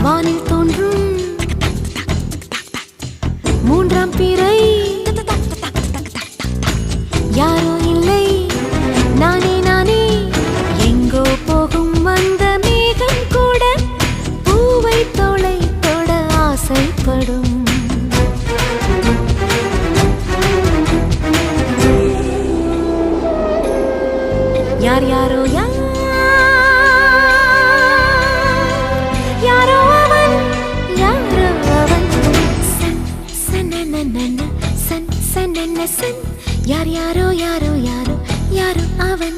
வானில் தோன்றும் மூன்றாம் பிறை யாரோ இல்லை நானே நானே எங்கோ போகும் அந்த மேகம் கூட பூவை தோளை தொட ஆசைப்படும் யார் யாரோ யாரோ அவன் யாரோ அவன் சன் சன் சன் சன் சன் யார் யாரோ யாரோ யாரோ யாரோ அவன்